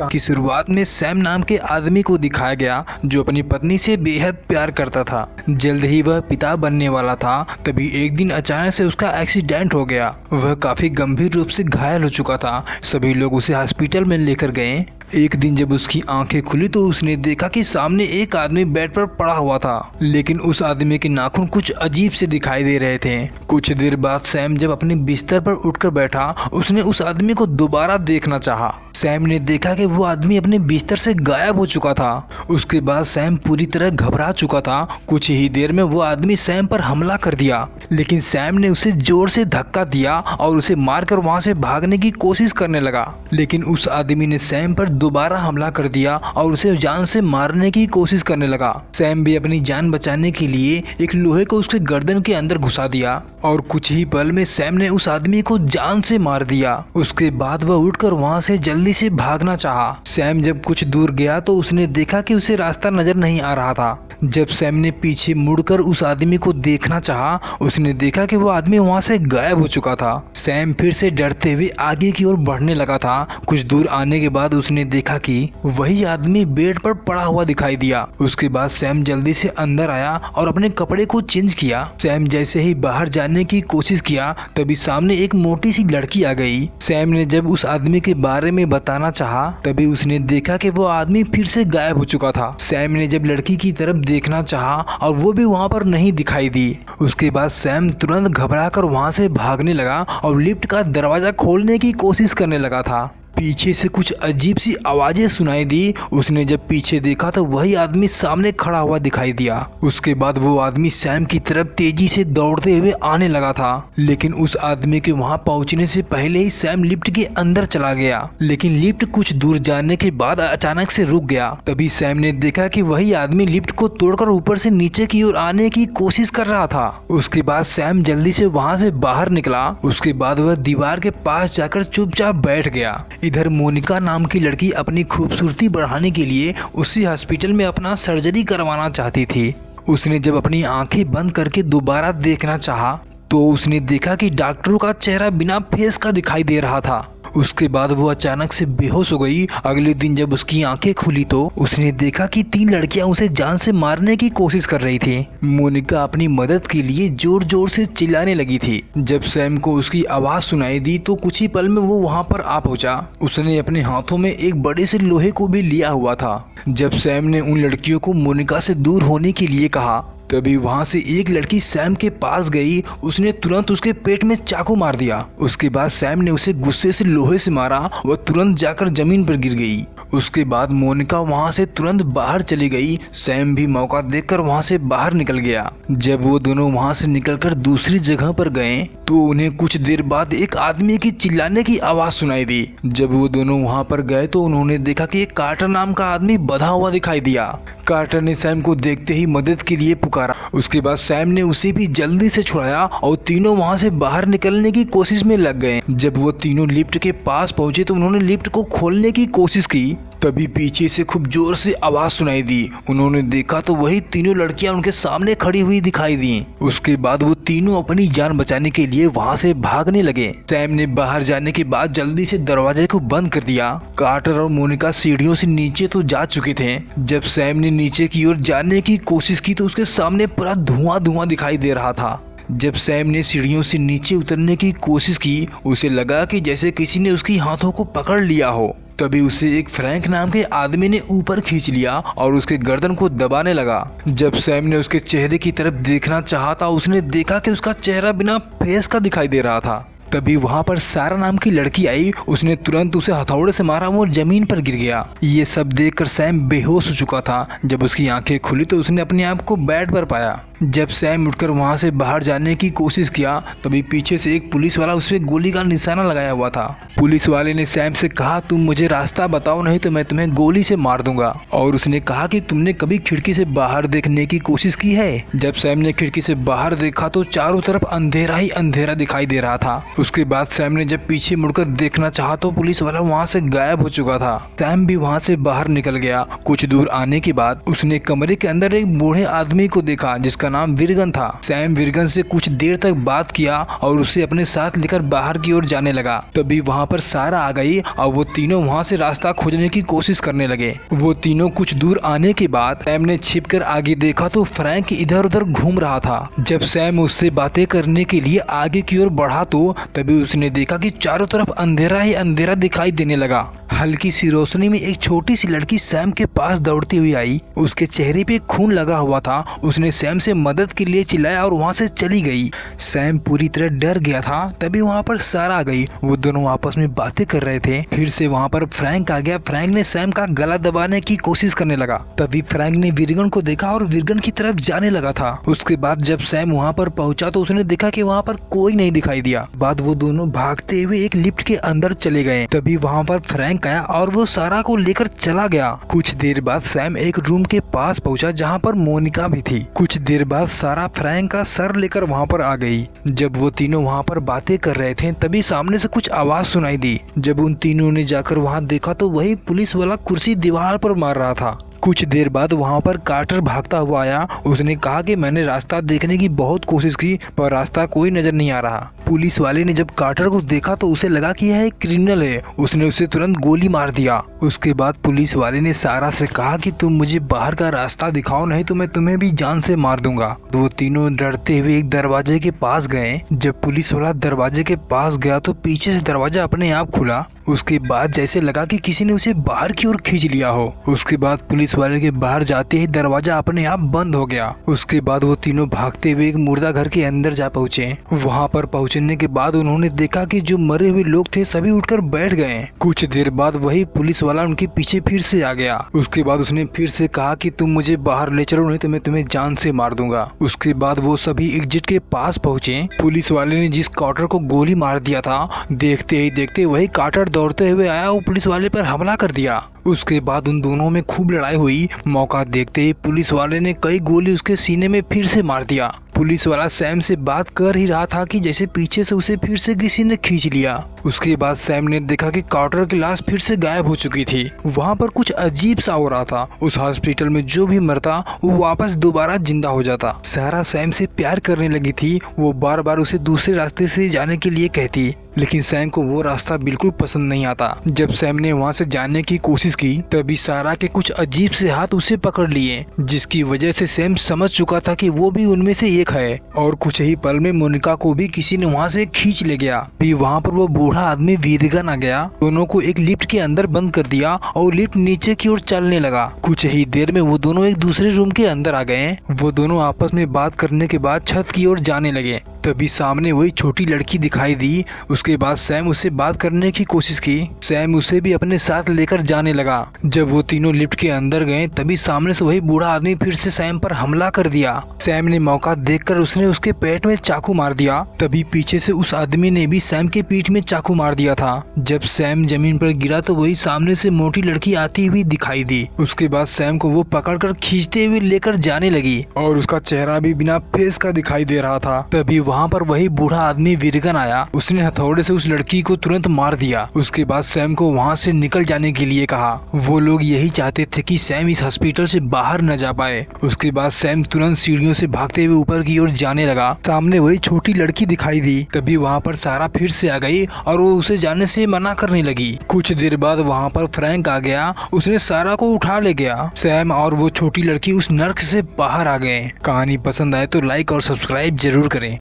की शुरुआत में सैम नाम के आदमी को दिखाया गया जो अपनी पत्नी से बेहद प्यार करता था। जल्द ही वह पिता बनने वाला था। तभी एक दिन अचानक से उसका एक्सीडेंट हो गया। वह काफी गंभीर रूप से घायल हो चुका था। सभी लोग उसे हॉस्पिटल में लेकर गए। एक दिन जब उसकी आंखें खुली तो उसने देखा कि सामने एक आदमी बेड पर पड़ा हुआ था, लेकिन उस आदमी के नाखून कुछ अजीब से दिखाई दे रहे थे। कुछ देर बाद सैम जब अपने बिस्तर पर उठकर बैठा, उसने उस आदमी को दोबारा देखना चाहा। सैम ने देखा कि वो आदमी अपने बिस्तर से गायब हो चुका था। उसके बाद सैम पूरी तरह घबरा चुका था। कुछ ही देर में वो आदमी सैम पर हमला कर दिया, लेकिन सैम ने उसे जोर से धक्का दिया और उसे मारकर वहां से भागने की कोशिश करने लगा। लेकिन उस आदमी ने सैम पर दोबारा हमला कर दिया और उसे जान से मारने की कोशिश करने लगा। सैम भी अपनी जान बचाने के लिए एक लोहे को उसके गर्दन के अंदर घुसा दिया और कुछ ही पल में सैम ने उस आदमी को जान से मार दिया। उसके बाद वह उठकर वहां से जल्दी से भागना चाहा। सैम जब कुछ दूर गया तो उसने देखा कि उसे रास्ता नजर नहीं आ रहा था। जब सैम ने पीछे मुड़कर उस आदमी को देखना चाहा, उसने देखा कि वो आदमी वहां से गायब हो चुका था। सैम फिर से डरते हुए आगे की ओर बढ़ने लगा था। कुछ दूर आने के बाद उसने देखा कि वही आदमी बेड पर पड़ा हुआ दिखाई दिया। उसके बाद सैम जल्दी से अंदर आया और अपने कपड़े को चेंज किया। सैम जैसे ही बाहर जाने की कोशिश किया, तभी सामने एक मोटी सी लड़की आ गई। सैम ने जब उस आदमी के बारे में बताना चाहा, तभी उसने देखा कि वो आदमी फिर से गायब हो चुका था। सैम ने जब लड़की की तरफ देखना चाहा और वो भी वहाँ पर नहीं दिखाई दी। उसके बाद सैम तुरंत घबराकर वहाँ से भागने लगा और लिफ्ट का दरवाजा खोलने की कोशिश करने लगा था। पीछे से कुछ अजीब सी आवाजें सुनाई दी। उसने जब पीछे देखा तो वही आदमी सामने खड़ा हुआ दिखाई दिया। उसके बाद वो आदमी सैम की तरफ तेजी से दौड़ते हुए आने लगा था, लेकिन उस आदमी के वहां पहुंचने से पहले ही सैम लिफ्ट के अंदर चला गया। लेकिन लिफ्ट कुछ दूर जाने के बाद अचानक से रुक गया। तभी सैम ने देखा कि वही आदमी लिफ्ट को तोड़कर ऊपर से नीचे की ओर आने की कोशिश कर रहा था। उसके बाद सैम जल्दी से वहां से बाहर निकला। उसके बाद वह दीवार के पास जाकर चुपचाप बैठ गया। इधर मोनिका नाम की लड़की अपनी खूबसूरती बढ़ाने के लिए उसी हॉस्पिटल में अपना सर्जरी करवाना चाहती थी। उसने जब अपनी आंखें बंद करके दोबारा देखना चाहा, तो उसने देखा कि डॉक्टरों का चेहरा बिना फेस का दिखाई दे रहा था। उसके बाद वो अचानक से बेहोश हो गई। अगले दिन जब उसकी आंखें खुली तो उसने देखा कि 3 लड़कियां उसे जान से मारने की कोशिश कर रही थी। मोनिका अपनी मदद के लिए जोर जोर से चिल्लाने लगी थी। जब सैम को उसकी आवाज सुनाई दी तो कुछ ही पल में वो वहां पर आ पहुंचा। उसने अपने हाथों में एक बड़े से लोहे को भी लिया हुआ था। जब सैम ने उन लड़कियों को मोनिका से दूर होने के लिए कहा, तभी वहां से एक लड़की सैम के पास गई। उसने तुरंत उसके पेट में चाकू मार दिया। उसके बाद सैम ने उसे गुस्से से लोहे से मारा। वह तुरंत जाकर जमीन पर गिर गई। उसके बाद मोनिका वहां से तुरंत बाहर चली गई। सैम भी मौका देखकर वहां से बाहर निकल गया। जब वो दोनों वहां से निकलकर दूसरी जगह पर गए तो उन्हें कुछ देर बाद एक आदमी की चिल्लाने की आवाज सुनाई दी। जब वो दोनों वहां पर गए तो उन्होंने देखा कि एक कार्टर नाम का आदमी बंधा हुआ दिखाई दिया। कार्टर ने सैम को देखते ही मदद के लिए पुकारा। उसके बाद सैम ने उसे भी जल्दी से छुड़ाया और तीनों वहां से बाहर निकलने की कोशिश में लग गए। जब वो तीनों लिफ्ट के पास पहुंचे तो उन्होंने लिफ्ट को खोलने की कोशिश की। तभी पीछे से खूब जोर से आवाज सुनाई दी। उन्होंने देखा तो वही तीनों लड़कियां उनके सामने खड़ी हुई दिखाई दी। उसके बाद वो तीनों अपनी जान बचाने के लिए वहां से भागने लगे। सैम ने बाहर जाने के बाद जल्दी से दरवाजे को बंद कर दिया। कार्टर और मोनिका सीढ़ियों से नीचे तो जा चुके थे। जब सैम ने नीचे की ओर जाने की कोशिश की तो उसके सामने पूरा धुआं धुआं दिखाई दे रहा था। जब सैम ने सीढ़ियों से नीचे उतरने की कोशिश की, उसे लगा कि जैसे किसी ने उसकी हाथों को पकड़ लिया हो। तभी उसे एक फ्रैंक नाम के आदमी ने ऊपर खींच लिया और उसके गर्दन को दबाने लगा। जब सैम ने उसके चेहरे की तरफ देखना चाहा था, उसने देखा कि उसका चेहरा बिना फेस का दिखाई दे रहा था। तभी वहां पर सारा नाम की लड़की आई। उसने तुरंत उसे हथौड़े से मारा, वो जमीन पर गिर गया। ये सब देखकर सैम बेहोश हो चुका था। जब उसकी आंखें खुली तो उसने अपने आप को बेड पर पाया। जब सैम उठकर वहां से बाहर जाने की कोशिश किया, तभी पीछे से एक पुलिस वाला उस पे गोली का निशाना लगाया हुआ था। पुलिस वाले ने सैम से कहा, तुम मुझे रास्ता बताओ नहीं तो मैं तुम्हें गोली से मार दूंगा। और उसने कहा कि तुमने कभी खिड़की से बाहर देखने की कोशिश की है? जब सैम ने खिड़की से बाहर देखा तो चारों तरफ अंधेरा ही अंधेरा दिखाई दे रहा था। उसके बाद सैम ने जब पीछे मुड़कर देखना चाहा तो पुलिस वाला वहाँ से गायब हो चुका था। सैम भी वहाँ से बाहर निकल गया। कुछ दूर आने के बाद उसने कमरे के अंदर एक बूढ़े आदमी को देखा जिसका जिसका नाम विर्गन था। सैम विर्गन से कुछ देर तक बात किया और उसे अपने साथ लेकर बाहर की ओर जाने लगा। तभी वहाँ पर सारा आ गई और वो तीनों वहाँ से रास्ता खोजने की कोशिश करने लगे। वो तीनों कुछ दूर आने के बाद सैम ने छिपकर आगे देखा तो फ्रैंक इधर उधर घूम रहा था। जब सैम उससे बातें करने के लिए आगे की ओर बढ़ा तो तभी उसने देखा कि चारों तरफ अंधेरा ही अंधेरा दिखाई देने लगा। हल्की सी रोशनी में एक छोटी सी लड़की सैम के पास दौड़ती हुई आई। उसके चेहरे पे खून लगा हुआ था। उसने सैम से मदद के लिए चिल्लाया और वहाँ से चली गई। सैम पूरी तरह डर गया था। तभी वहाँ पर सारा आ गई। वो दोनों आपस में बातें कर रहे थे। फिर से वहाँ पर फ्रैंक आ गया। फ्रैंक ने सैम का गला दबाने की कोशिश करने लगा। तभी फ्रैंक ने विर्गन को देखा और विर्गन की तरफ जाने लगा था। उसके बाद जब सैम वहाँ पर पहुंचा तो उसने देखा कि वहाँ पर कोई नहीं दिखाई दिया। बाद वो दोनों भागते हुए एक लिफ्ट के अंदर चले गए। तभी वहाँ पर फ्रैंक आया और वो सारा को लेकर चला गया। कुछ देर बाद सैम एक रूम के पास पहुंचा जहाँ पर मोनिका भी थी। कुछ देर बाद सारा फ्रैंक का सर लेकर वहाँ पर आ गई। जब वो तीनों वहाँ पर बातें कर रहे थे तभी सामने से कुछ आवाज सुनाई दी। जब उन तीनों ने जाकर वहाँ देखा तो वही पुलिस वाला कुर्सी दीवार पर मार रहा था। कुछ देर बाद वहाँ पर कार्टर भागता हुआ आया। उसने कहा कि मैंने रास्ता देखने की बहुत कोशिश की पर रास्ता कोई नजर नहीं आ रहा। पुलिस वाले ने जब कार्टर को देखा तो उसे लगा कि यह एक क्रिमिनल है। उसने उसे तुरंत गोली मार दिया। उसके बाद पुलिस वाले ने सारा से कहा कि तुम मुझे बाहर का रास्ता दिखाओ नहीं तो मैं तुम्हें भी जान से मार दूंगा। तो वो तीनों डरते हुए एक दरवाजे के पास गए। जब पुलिस वाला दरवाजे के पास गया तो पीछे से दरवाजा अपने आप खुला। उसके बाद जैसे लगा कि किसी ने उसे बाहर की ओर खींच लिया हो। उसके बाद पुलिस वाले के बाहर जाते ही दरवाजा अपने आप बंद हो गया। उसके बाद वो तीनों भागते हुए एक मुर्दा घर के अंदर जा पहुँचे। वहाँ पर पहुँचने के बाद उन्होंने देखा कि जो मरे हुए लोग थे सभी उठकर बैठ गए। कुछ देर बाद वही पुलिस वाला उनके पीछे फिर से आ गया। उसके बाद उसने फिर से कहा कि तुम मुझे बाहर ले चलो नहीं तो मैं तुम्हें जान से मार दूंगा। उसके बाद वो सभी एग्जिट के पास पहुँचे। पुलिस वाले ने जिस कार्टर को गोली मार दिया था देखते ही देखते वही कार्टर दौड़ते हुए आया और पुलिस वाले पर हमला कर दिया। उसके बाद उन दोनों में खूब लड़ाई हुई। मौका देखते ही पुलिस वाले ने कई गोली उसके सीने में फिर से मार दिया। पुलिस वाला सैम से बात कर ही रहा था कि जैसे पीछे से उसे फिर से किसी ने खींच लिया। उसके बाद सैम ने देखा कि कार्टर की लाश फिर से गायब हो चुकी थी। वहाँ पर कुछ अजीब सा हो रहा था। उस हॉस्पिटल में जो भी मरता वो वापस दोबारा जिंदा हो जाता। सारा सैम से प्यार करने लगी थी। वो बार बार उसे दूसरे रास्ते से जाने के लिए कहती लेकिन सैम को वो रास्ता बिल्कुल पसंद नहीं आता। जब सैम ने वहाँ से जाने की कोशिश की तभी सारा के कुछ अजीब से हाथ उसे पकड़ लिए जिसकी वजह से सैम समझ चुका था कि वो भी उनमें से एक है। और कुछ ही पल में मोनिका को भी किसी ने वहाँ से खींच ले गया। फिर वहाँ पर वो बूढ़ा आदमी विर्गन आ गया। दोनों को एक लिफ्ट के अंदर बंद कर दिया और लिफ्ट नीचे की ओर चलने लगा। कुछ ही देर में वो दोनों एक दूसरे रूम के अंदर आ गए। वो दोनों आपस में बात करने के बाद छत की ओर जाने लगे। तभी सामने वही छोटी लड़की दिखाई दी। उसके बाद सैम उससे बात करने की कोशिश की। सैम उसे भी अपने साथ लेकर जाने लगा। जब वो तीनों लिफ्ट के अंदर गए तभी सामने से वही बूढ़ा आदमी फिर से सैम पर हमला कर दिया। सैम ने मौका देखकर उसने उसके पेट में चाकू मार दिया। तभी पीछे से उस आदमी ने भी सैम के पीठ में चाकू मार दिया था। जब सैम जमीन पर गिरा तो वही सामने से मोटी लड़की आती हुई दिखाई दी। उसके बाद सैम को वो पकड़कर खींचते हुए लेकर जाने लगी और उसका चेहरा भी बिना फेस का दिखाई दे रहा था। तभी वहाँ पर वही बूढ़ा आदमी विर्गन आया। उसने हथौड़े से उस लड़की को तुरंत मार दिया। उसके बाद सैम को वहाँ से निकल जाने के लिए कहा। वो लोग यही चाहते थे कि सैम इस हॉस्पिटल से बाहर न जा पाए। उसके बाद सैम तुरंत सीढ़ियों से भागते हुए ऊपर की ओर जाने लगा। सामने वही छोटी लड़की दिखाई दी। तभी वहाँ पर सारा फिर से आ गई और वो उसे जाने से मना करने लगी। कुछ देर बाद वहाँ पर फ्रैंक आ गया। उसने सारा को उठा ले गया। सैम और वो छोटी लड़की उस नर्क से बाहर आ गए। कहानी पसंद आए तो लाइक और सब्सक्राइब जरूर करें।